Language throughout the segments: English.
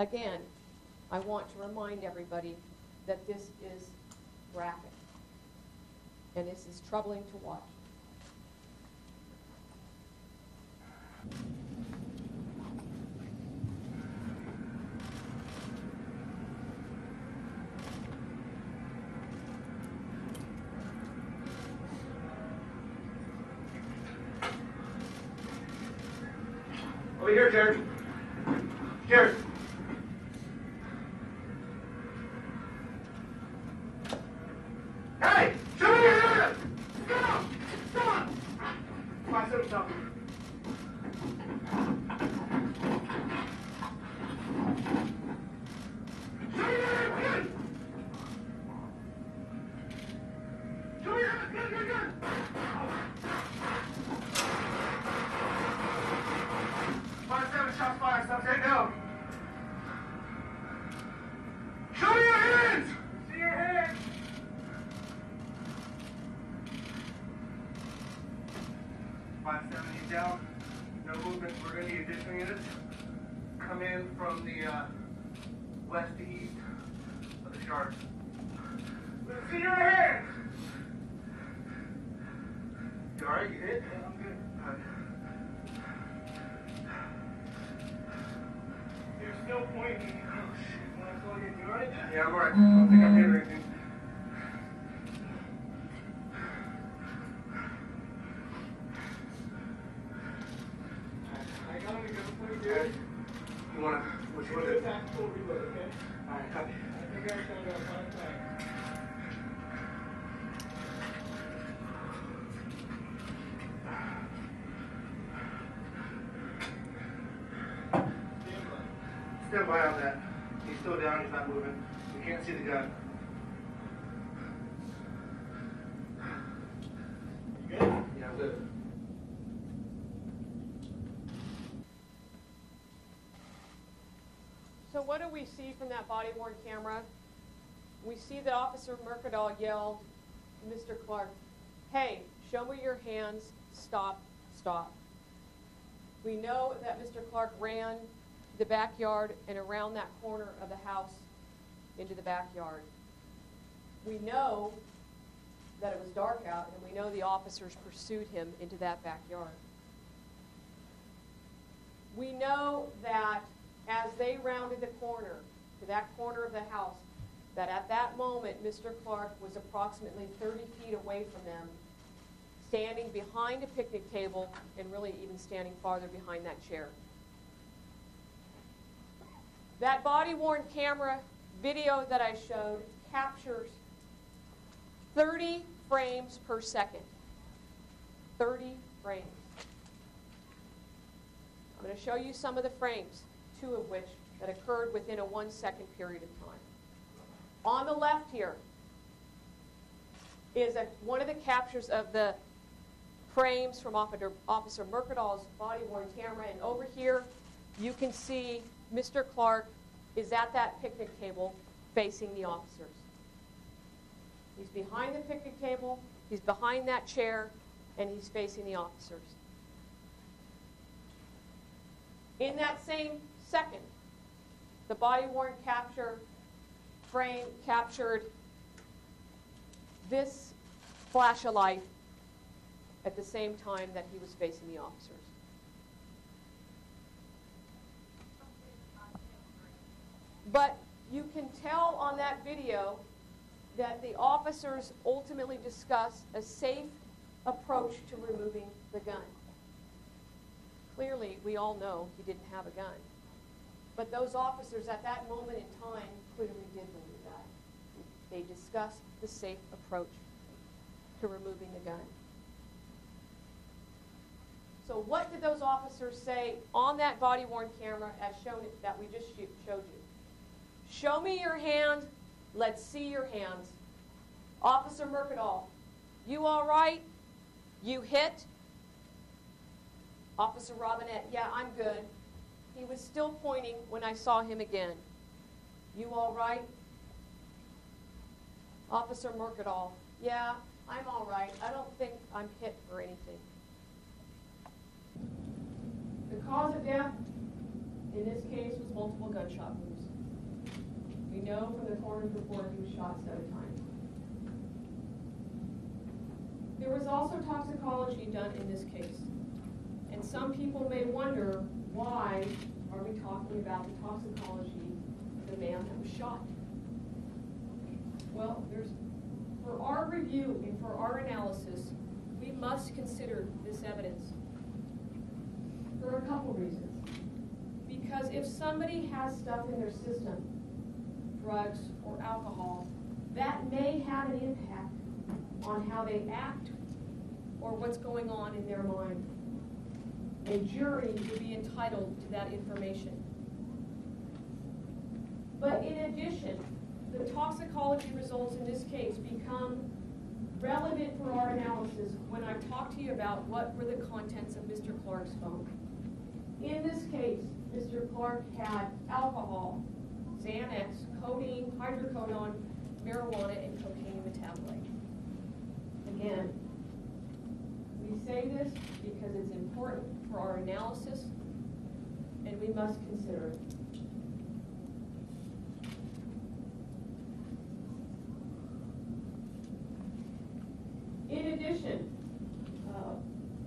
Again, I want to remind everybody that this is graphic, and this is troubling to watch. Over here, Jared. Jared. Hey! Show me your hand! Come on! Come on! Come on, sit yourself. Show me your hand! Good! Show me your hand! Good, good, good! Shots fired, stop, stay down. Show me your hands! See your hands! 570 down, no movement. We're going to need additional units. Come in from the west to east of the shards. See your hands! You alright? You hit? Yeah, I'm good. All right. You're still pointing. Oh, shit. When I call you, you alright? Yeah, I'm alright. I don't think I'm hit or anything. I got him to go for you, dude. You wanna, what you wanna do? Tactical reload, okay? Alright, copy. I think I'm gonna go find back. Stand by on that. He's still down, he's not moving. We can't see the gun. You good? Yeah, I'm good. So what do we see from that body-worn camera? We see that Officer Mercadal yelled to Mr. Clark, "Hey, show me your hands, stop, stop." We know that Mr. Clark ran the backyard and around that corner of the house into the backyard. We know that it was dark out, and we know the officers pursued him into that backyard. We know that as they rounded the corner to that corner of the house, that at that moment Mr. Clark was approximately 30 feet away from them, standing behind a picnic table and really even standing farther behind that chair. That body-worn camera video that I showed captures 30 frames per second. 30 frames. I'm going to show you some of the frames, 2 of which that occurred within a 1-second period of time. On the left here is one of the captures of the frames from Officer Mercadal's body-worn camera, and over here you can see Mr. Clark is at that picnic table facing the officers. He's behind the picnic table, he's behind that chair, and he's facing the officers. In that same second, the body-worn capture frame captured this flash of light at the same time that he was facing the officers. But you can tell on that video that the officers ultimately discussed a safe approach to removing the gun. Clearly, we all know he didn't have a gun. But those officers at that moment in time clearly did believe that. They discussed the safe approach to removing the gun. So what did those officers say on that body-worn camera as shown that we just showed you? Show me your hand. Let's see your hands. Officer Mercadal, you all right? You hit? Officer Robinette, yeah, I'm good. He was still pointing when I saw him again. You all right? Officer Mercadal, yeah, I'm all right. I don't think I'm hit or anything. The cause of death in this case was multiple gunshot wounds. We know from the coroner's report he was shot 7 times. There was also toxicology done in this case. And some people may wonder, why are we talking about the toxicology of the man that was shot? Well, for our review and for our analysis, we must consider this evidence for a couple reasons. Because if somebody has stuff in their system, drugs or alcohol, that may have an impact on how they act or what's going on in their mind. A jury would be entitled to that information. But in addition, the toxicology results in this case become relevant for our analysis when I talk to you about what were the contents of Mr. Clark's phone. In this case, Mr. Clark had alcohol, Xanax, codeine, hydrocodone, marijuana, and cocaine metabolite. Again, we say this because it's important for our analysis, and we must consider it. In addition,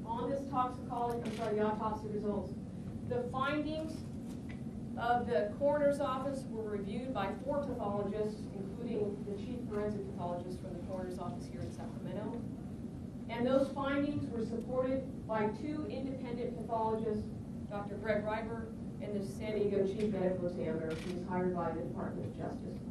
on this the autopsy results, the findings of the coroner's office were reviewed by 4 pathologists, including the chief forensic pathologist from the coroner's office here in Sacramento. And those findings were supported by 2 independent pathologists, Dr. Greg Reiber and the San Diego chief medical examiner, who was hired by the Department of Justice.